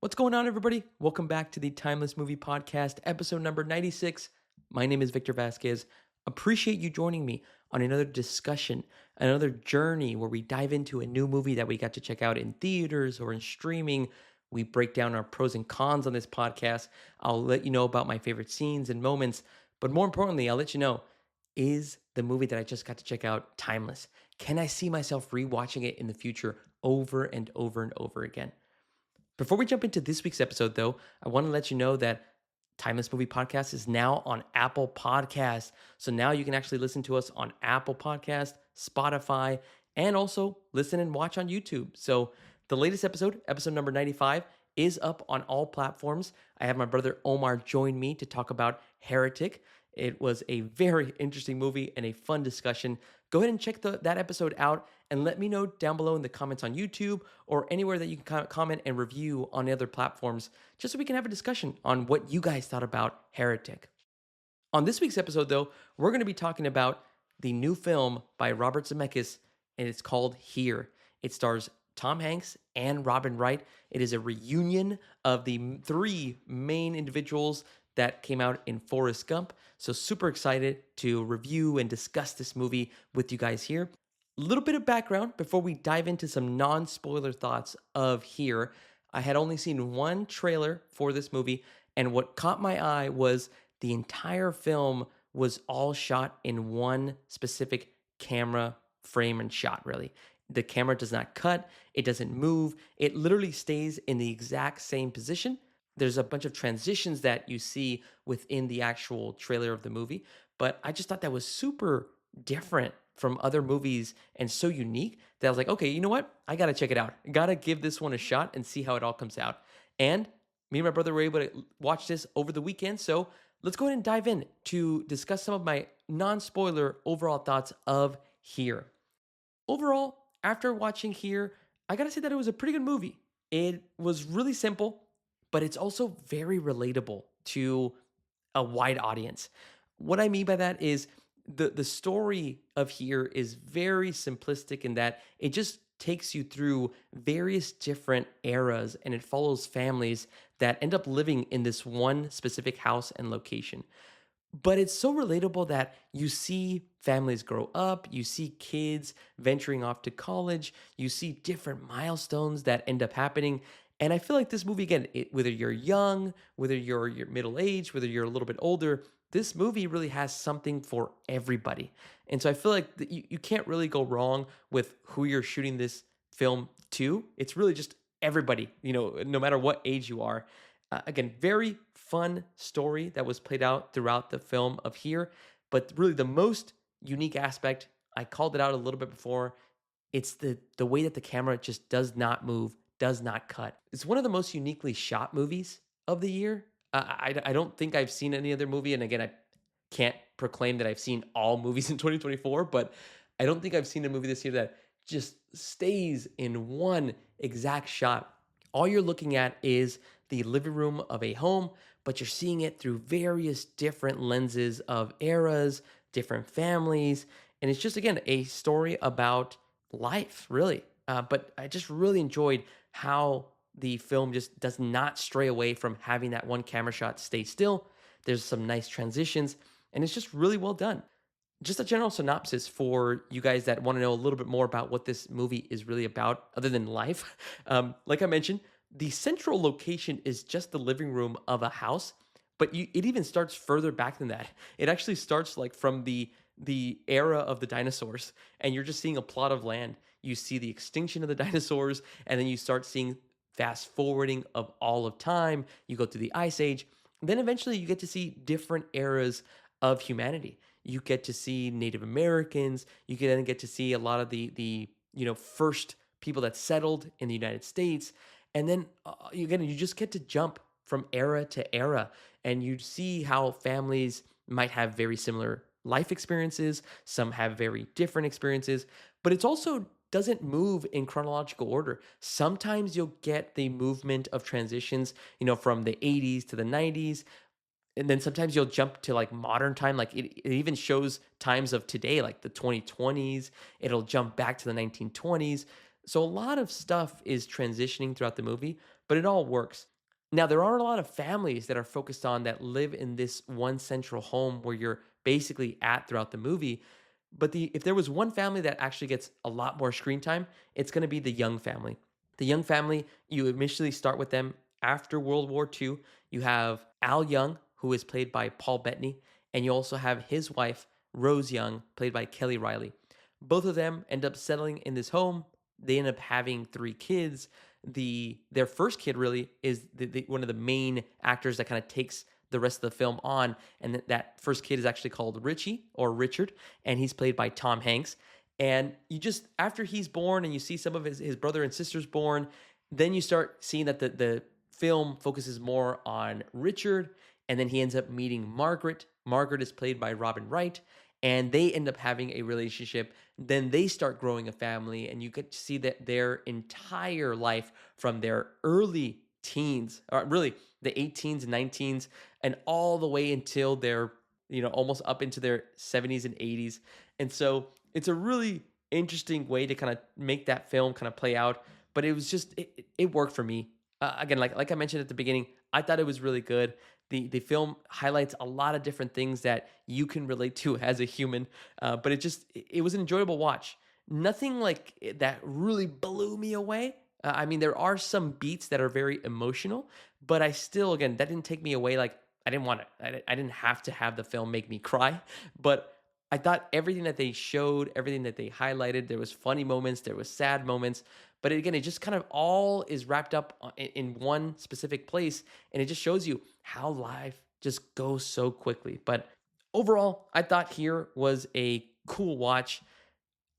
What's going on, everybody? Welcome back to the Timeless Movie Podcast, episode number 96. My name is Victor Vasquez. Appreciate you joining me on another discussion, another journey where we dive into a new movie that we got to check out in theaters or in streaming. We break down our pros and cons on this podcast. I'll let you know about my favorite scenes and moments, but more importantly, I'll let you know, is the movie that I just got to check out timeless? Can I see myself rewatching it in the future over and over and over again? Before we jump into this week's episode, though, I want to let you know that Timeless Movie Podcast is now on Apple Podcast. So now you can actually listen to us on Apple Podcast, Spotify, and also listen and watch on YouTube. So the latest episode number 95, is up on all platforms. I have my brother Omar join me to talk about Heretic. It was a very interesting movie and a fun discussion. Go ahead and check that episode out and let me know down below in the comments on YouTube or anywhere that you can comment and review on the other platforms, just so we can have a discussion on what you guys thought about Heretic. On this week's episode, though, we're going to be talking about the new film by Robert Zemeckis, and it's called Here. It stars Tom Hanks and Robin Wright. It is a reunion of the three main individuals that came out in Forest Gump. So super excited to review and discuss this movie with you guys here. A little bit of background before we dive into some non-spoiler thoughts of Here. I had only seen one trailer for this movie, and what caught my eye was the entire film was all shot in one specific camera frame and shot, really. The camera does not cut, it doesn't move, it literally stays in the exact same position. There's a bunch of transitions that you see within the actual trailer of the movie, but I just thought that was super different from other movies and so unique that I was like, okay, you know what? I gotta check it out. Gotta give this one a shot and see how it all comes out. And me and my brother were able to watch this over the weekend, so let's go ahead and dive in to discuss some of my non-spoiler overall thoughts of Here. Overall, after watching Here, I gotta say that it was a pretty good movie. It was really simple, but it's also very relatable to a wide audience. What I mean by that is the story of Here is very simplistic in that it just takes you through various different eras and it follows families that end up living in this one specific house and location. But it's so relatable that you see families grow up, you see kids venturing off to college, you see different milestones that end up happening. And I feel like this movie, again, whether you're young, whether you're middle aged, whether you're a little bit older, this movie really has something for everybody. And so I feel like that you can't really go wrong with who you're shooting this film to. It's really just everybody, no matter what age you are. Again, very fun story that was played out throughout the film of Here. But really, the most unique aspect, I called it out a little bit before, it's the way that the camera just does not move, does not cut. It's one of the most uniquely shot movies of the year. I don't think I've seen any other movie, and again, I can't proclaim that I've seen all movies in 2024, but I don't think I've seen a movie this year that just stays in one exact shot. All you're looking at is the living room of a home, but you're seeing it through various different lenses of eras, different families, and it's just, again, a story about life, really. But I just really enjoyed how the film just does not stray away from having that one camera shot stay still. There's some nice transitions, and it's just really well done. Just a general synopsis for you guys that want to know a little bit more about what this movie is really about, other than life. Like I mentioned, the central location is just the living room of a house, but it even starts further back than that. It actually starts like from the era of the dinosaurs, and you're just seeing a plot of land. You see the extinction of the dinosaurs, and then you start seeing fast forwarding of all of time. You go through the Ice Age. Then eventually you get to see different eras of humanity. You get to see Native Americans. You can then get to see a lot of the first people that settled in the United States. And then again, you just get to jump from era to era, and you see how families might have very similar life experiences. Some have very different experiences, but it's also doesn't move in chronological order. Sometimes you'll get the movement of transitions, from the 80s to the 90s. And then sometimes you'll jump to like modern time. Like it even shows times of today, like the 2020s. It'll jump back to the 1920s. So a lot of stuff is transitioning throughout the movie, but it all works. Now, there are a lot of families that are focused on that live in this one central home where you're basically at throughout the movie. But if there was one family that actually gets a lot more screen time, it's going to be the Young family. The Young family, you initially start with them after World War II. You have Al Young, who is played by Paul Bettany, and you also have his wife, Rose Young, played by Kelly Riley. Both of them end up settling in this home. They end up having three kids. Their first kid really is one of the main actors that kind of takes the rest of the film on, and that first kid is actually called Richie or Richard, and he's played by Tom Hanks. And you just after he's born and you see some of his brother and sisters born, then you start seeing that the film focuses more on Richard, and then he ends up meeting Margaret. Margaret is played by Robin Wright, and they end up having a relationship. Then they start growing a family, and you get to see that their entire life from their early teens, or really the 18s and 19s, and all the way until they're, almost up into their 70s and 80s. And so it's a really interesting way to kind of make that film kind of play out. But it was just, it worked for me. Again, like I mentioned at the beginning, I thought it was really good. The film highlights a lot of different things that you can relate to as a human, but it was an enjoyable watch. Nothing like that really blew me away. I mean, there are some beats that are very emotional, but I still, again, that didn't take me away. Like I didn't want it. I didn't have to have the film make me cry, but I thought everything that they showed, everything that they highlighted, there was funny moments, there was sad moments, but again, it just kind of all is wrapped up in one specific place, and it just shows you how life just goes so quickly. But overall, I thought here was a cool watch.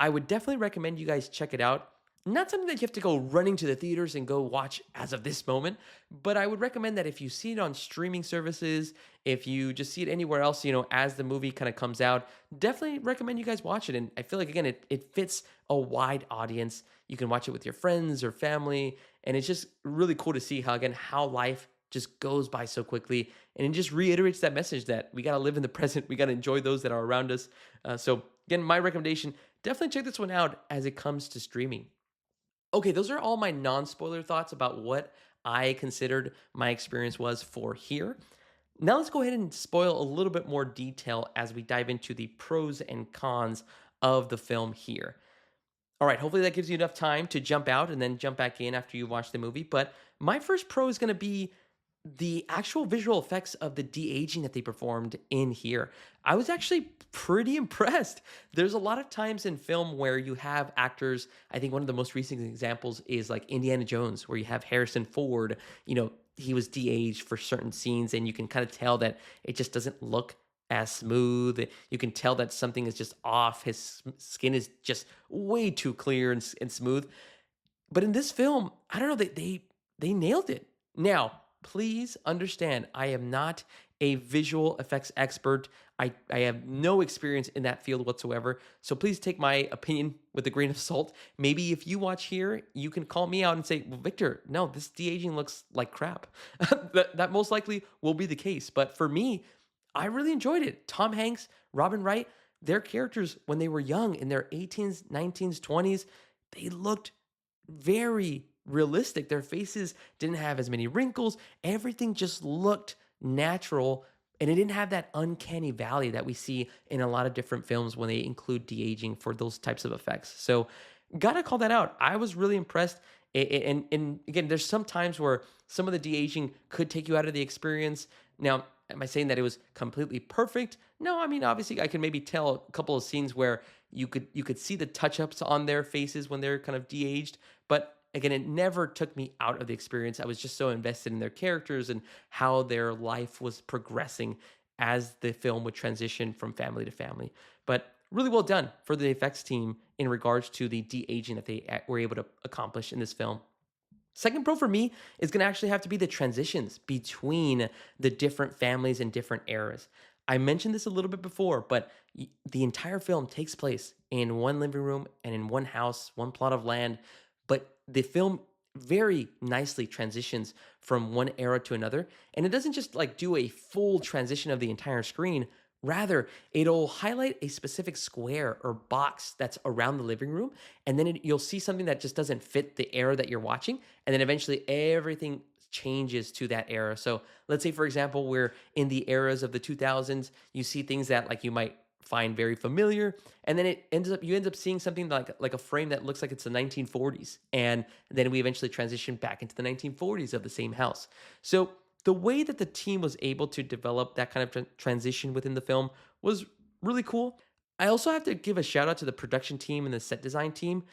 I would definitely recommend you guys check it out. Not something that you have to go running to the theaters and go watch as of this moment, but I would recommend that if you see it on streaming services, if you just see it anywhere else, as the movie kind of comes out, definitely recommend you guys watch it. And I feel like, again, it fits a wide audience. You can watch it with your friends or family, and it's just really cool to see how life just goes by so quickly. And it just reiterates that message that we got to live in the present. We got to enjoy those that are around us. So, again, my recommendation, definitely check this one out as it comes to streaming. Okay, those are all my non-spoiler thoughts about what I considered my experience was for here. Now let's go ahead and spoil a little bit more detail as we dive into the pros and cons of the film here. All right, hopefully that gives you enough time to jump out and then jump back in after you watch the movie. But my first pro is going to be the actual visual effects of the de-aging that they performed in here. I was actually pretty impressed. There's a lot of times in film where you have actors, I think one of the most recent examples is like Indiana Jones, where you have Harrison Ford, he was de-aged for certain scenes, and you can kind of tell that it just doesn't look as smooth. You can tell that something is just off. His skin is just way too clear and smooth. But in this film, I don't know, they nailed it. Now, please understand, I am not a visual effects expert. I have no experience in that field whatsoever. So please take my opinion with a grain of salt. Maybe if you watch here, you can call me out and say, well, Victor, no, this de-aging looks like crap. That most likely will be the case. But for me, I really enjoyed it. Tom Hanks, Robin Wright, their characters when they were young in their 18s, 19s, 20s, they looked very realistic. Their faces didn't have as many wrinkles. Everything just looked natural, and it didn't have that uncanny valley that we see in a lot of different films when they include de-aging for those types of effects. So, gotta call that out. I was really impressed. And again, there's some times where some of the de-aging could take you out of the experience. Now, am I saying that it was completely perfect? No, I mean, obviously I can maybe tell a couple of scenes where you could see the touch-ups on their faces when they're kind of de-aged, but again, it never took me out of the experience. I was just so invested in their characters and how their life was progressing as the film would transition from family to family. But really well done for the effects team in regards to the de-aging that they were able to accomplish in this film. Second pro for me is going to actually have to be the transitions between the different families and different eras. I mentioned this a little bit before, but the entire film takes place in one living room and in one house, one plot of land. But the film very nicely transitions from one era to another. And it doesn't just like do a full transition of the entire screen. Rather, it'll highlight a specific square or box that's around the living room, and then you'll see something that just doesn't fit the era that you're watching, and then eventually everything changes to that era. So let's say, for example, we're in the eras of the 2000s, you see things that like you might find very familiar, and then you end up seeing something like a frame that looks like it's the 1940s, and then we eventually transition back into the 1940s of the same house. So the way that the team was able to develop that kind of transition within the film was really cool. I also have to give a shout out to the production team and the set design team.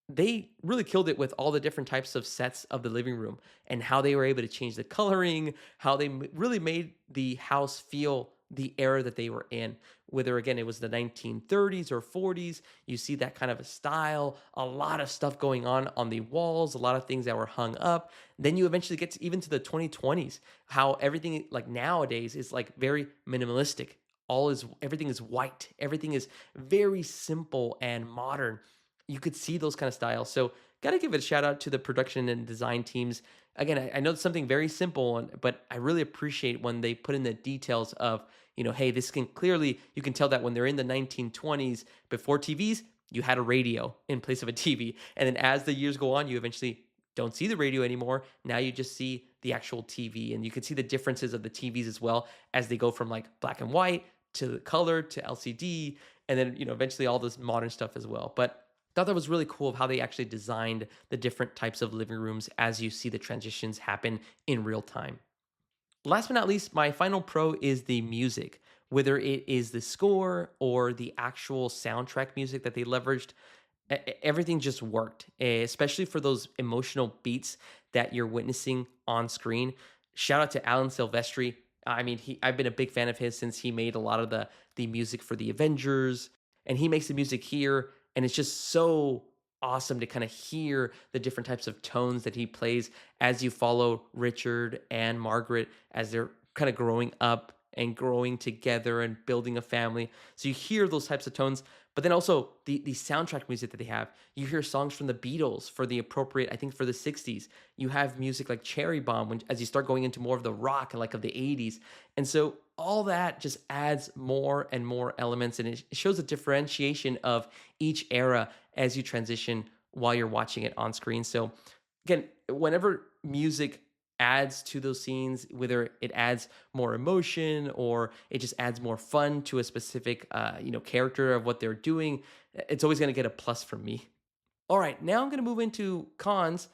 They really killed it with all the different types of sets of the living room and how they were able to change the coloring, how they really made the house feel the era that they were in. Whether again it was the 1930s or 40s, you see that kind of a style, a lot of stuff going on the walls, a lot of things that were hung up. Then you eventually get to even to the 2020s, how everything like nowadays is like very minimalistic. All is Everything is white, everything is very simple and modern. You could see those kind of styles. So, gotta give it a shout out to the production and design teams. Again, I know it's something very simple, but I really appreciate when they put in the details of, hey, this can clearly, you can tell that when they're in the 1920s, before TVs, you had a radio in place of a TV. And then as the years go on, you eventually don't see the radio anymore. Now you just see the actual TV. And you can see the differences of the TVs as well as they go from like black and white to color to LCD. And then, eventually all this modern stuff as well. But thought that was really cool of how they actually designed the different types of living rooms as you see the transitions happen in real time. Last but not least, my final pro is the music. Whether it is the score or the actual soundtrack music that they leveraged, everything just worked, especially for those emotional beats that you're witnessing on screen. Shout out to Alan Silvestri. I mean, I've been a big fan of his since he made a lot of the music for the Avengers, and he makes the music here, and it's just so awesome to kind of hear the different types of tones that he plays as you follow Richard and Margaret as they're kind of growing up and growing together and building a family. So you hear those types of tones, but then also the soundtrack music that they have. You hear songs from the Beatles for the appropriate, I think for the 60s. You have music like Cherry Bomb when as you start going into more of the rock and like of the 80s. And so all that just adds more and more elements, and it shows a differentiation of each era as you transition while you're watching it on screen. So again, whenever music adds to those scenes, whether it adds more emotion or it just adds more fun to a specific character of what they're doing, it's always going to get a plus from me. All right, now I'm going to move into cons.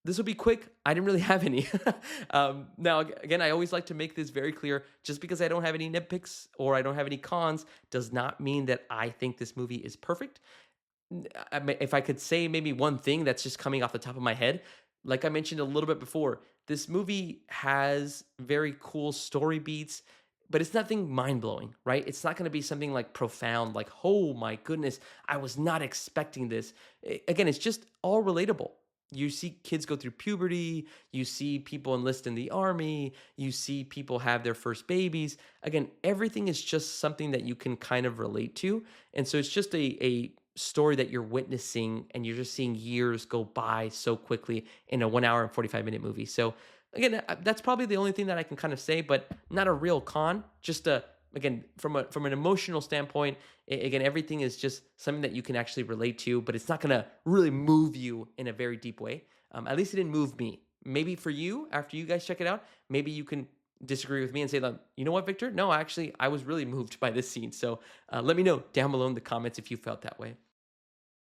This will be quick. I didn't really have any. Now, again, I always like to make this very clear. Just because I don't have any nitpicks or I don't have any cons does not mean that I think this movie is perfect. If I could say maybe one thing that's just coming off the top of my head, like I mentioned a little bit before, this movie has very cool story beats, but it's nothing mind blowing, right? It's not going to be something like profound, like, oh my goodness, I was not expecting this. Again, it's just all relatable. You see kids go through puberty, you see people enlist in the army, you see people have their first babies. Again, everything is just something that you can kind of relate to. And so it's just a story that you're witnessing and you're just seeing years go by so quickly in a 1 hour and 45-minute movie. So again, that's probably the only thing that I can kind of say, but not a real con, just again, from an emotional standpoint, again, everything is just something that you can actually relate to, but it's not going to really move you in a very deep way. At least it didn't move me. Maybe for you, after you guys check it out, maybe you can disagree with me and say, that, you know what, Victor? No, actually, I was really moved by this scene. So let me know down below in the comments if you felt that way.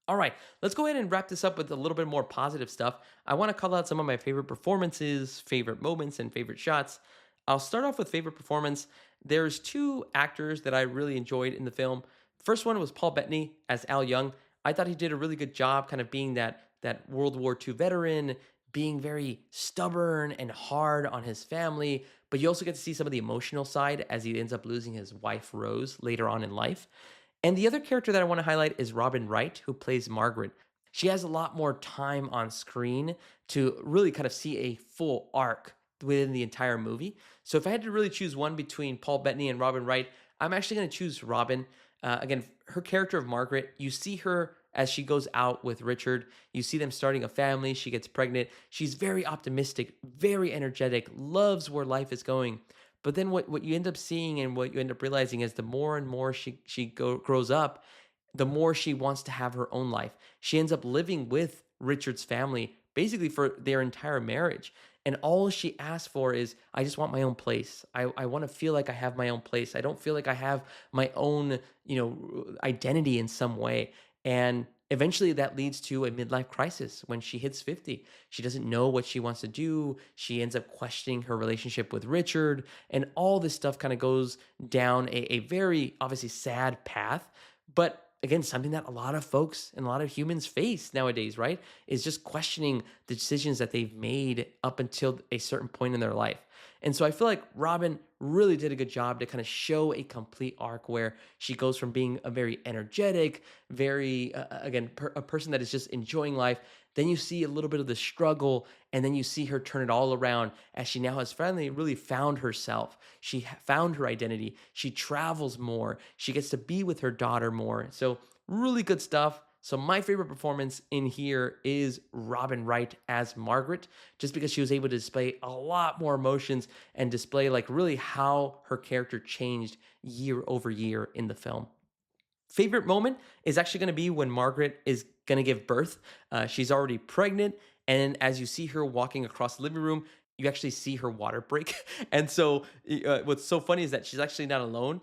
All right, let's go ahead and wrap this up with a little bit more positive stuff. I want to call out some of my favorite performances, favorite moments, and favorite shots. I'll start off with favorite performance. There's two actors that I really enjoyed in the film. First one was Paul Bettany as Al Young. I thought he did a really good job kind of being that World War II veteran, being very stubborn and hard on his family, but you also get to see some of the emotional side as he ends up losing his wife Rose later on in life. And the other character that I want to highlight is Robin Wright, who plays Margaret. She has a lot more time on screen to really kind of see a full arc within the entire movie. So if I had to really choose one between Paul Bettany and Robin Wright, I'm actually going to choose Robin. Again, her character of Margaret, you see her as she goes out with Richard. You see them starting a family. She gets pregnant. She's very optimistic, very energetic, loves where life is going. But then what you end up seeing and what you end up realizing is the more and more grows up, the more she wants to have her own life. She ends up living with Richard's family basically for their entire marriage. And all she asks for is, I just want my own place. I want to feel like I have my own place. I don't feel like I have my own, identity in some way. And eventually that leads to a midlife crisis when she hits 50. She doesn't know what she wants to do. She ends up questioning her relationship with Richard, and all this stuff kind of goes down a very obviously sad path. But again, something that a lot of folks and a lot of humans face nowadays, right? Is just questioning the decisions that they've made up until a certain point in their life. And so I feel like Robin really did a good job to kind of show a complete arc where she goes from being a very energetic, very, again, a person that is just enjoying life. Then you see a little bit of the struggle, and then you see her turn it all around as she now has finally really found herself. She found her identity. She travels more. She gets to be with her daughter more. So, really good stuff. So, my favorite performance in here is Robin Wright as Margaret, just because she was able to display a lot more emotions and display, like, really how her character changed year over year in the film. Favorite moment is actually going to be when Margaret is going to give birth. She's already pregnant, and as you see her walking across the living room, you actually see her water break. And so, what's so funny is that she's actually not alone.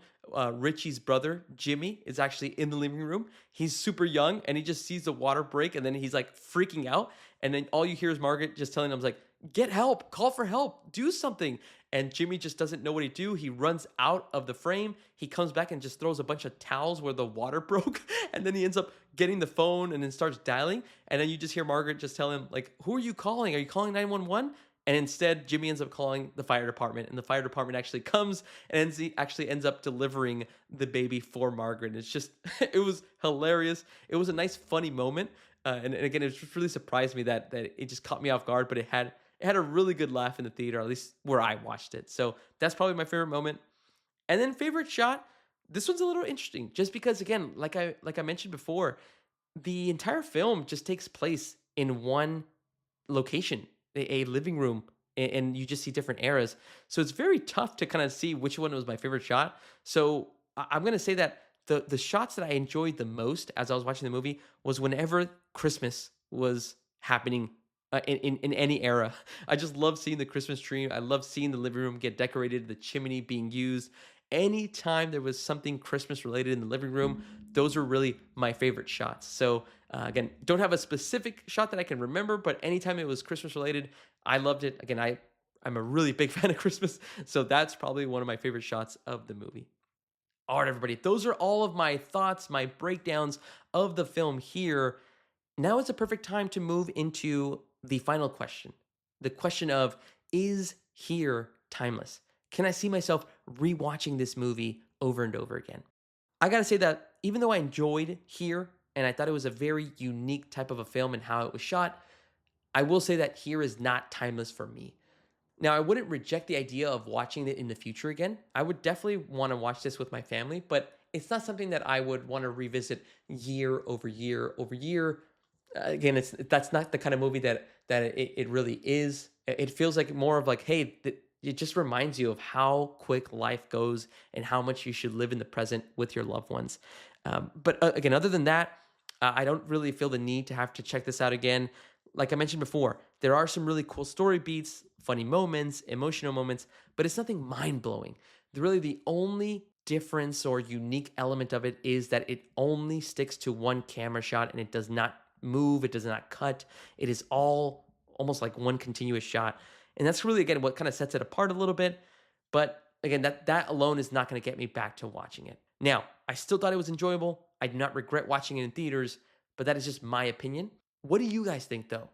Richie's brother, Jimmy, is actually in the living room. He's super young, and he just sees the water break, and then he's like freaking out. And then all you hear is Margaret just telling him, like, get help, call for help, do something. And Jimmy just doesn't know what to do. He runs out of the frame. He comes back and just throws a bunch of towels where the water broke. And then he ends up getting the phone and then starts dialing. And then you just hear Margaret just tell him, like, who are you calling? Are you calling 911? And instead, Jimmy ends up calling the fire department. And the fire department actually comes and actually ends up delivering the baby for Margaret. It's just, it was hilarious. It was a nice, funny moment. And again, it just really surprised me that it just caught me off guard, but it had a really good laugh in the theater, at least where I watched it. So that's probably my favorite moment. And then favorite shot, this one's a little interesting, just because again, like I mentioned before, the entire film just takes place in one location, a living room, and you just see different eras. So it's very tough to kind of see which one was my favorite shot. So I'm gonna say that the shots that I enjoyed the most as I was watching the movie was whenever Christmas was happening. In any era, I just love seeing the Christmas tree. I love seeing the living room get decorated, the chimney being used. Anytime there was something Christmas related in the living room, those are really my favorite shots. So again, don't have a specific shot that I can remember, but anytime it was Christmas related, I loved it. Again, I'm a really big fan of Christmas, so that's probably one of my favorite shots of the movie. All right, everybody, those are all of my thoughts, my breakdowns of the film here. Now is a perfect time to move into the final question. The question of, is here timeless? Can I see myself rewatching this movie over and over again? I gotta say that even though I enjoyed Here and I thought it was a very unique type of a film and how it was shot, I will say that Here is not timeless for me. Now, I wouldn't reject the idea of watching it in the future again. I would definitely want to watch this with my family, but it's not something that I would want to revisit year over year over year. Again, that's not the kind of movie that it really is. It feels like more of like, hey, it just reminds you of how quick life goes and how much you should live in the present with your loved ones. But again, other than that, I don't really feel the need to have to check this out again. Like I mentioned before, there are some really cool story beats, funny moments, emotional moments, but it's nothing mind blowing. Really, the only difference or unique element of it is that it only sticks to one camera shot and it does not move, it does not cut. It is all almost like one continuous shot. And that's really, again, what kind of sets it apart a little bit. But again, that alone is not going to get me back to watching it. Now, I still thought it was enjoyable. I do not regret watching it in theaters, but that is just my opinion. What do you guys think, though?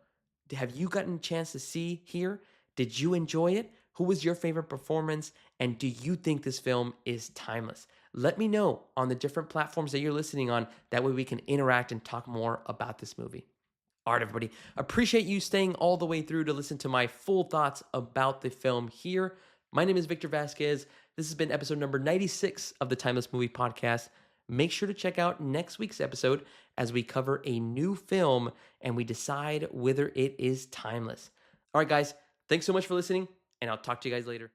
Have you gotten a chance to see Here? Did you enjoy it? Who was your favorite performance? And do you think this film is timeless? Let me know on the different platforms that you're listening on. That way we can interact and talk more about this movie. All right, everybody. Appreciate you staying all the way through to listen to my full thoughts about the film Here. My name is Victor Vasquez. This has been episode number 96 of the Timeless Movie Podcast. Make sure to check out next week's episode as we cover a new film and we decide whether it is timeless. All right, guys. Thanks so much for listening, and I'll talk to you guys later.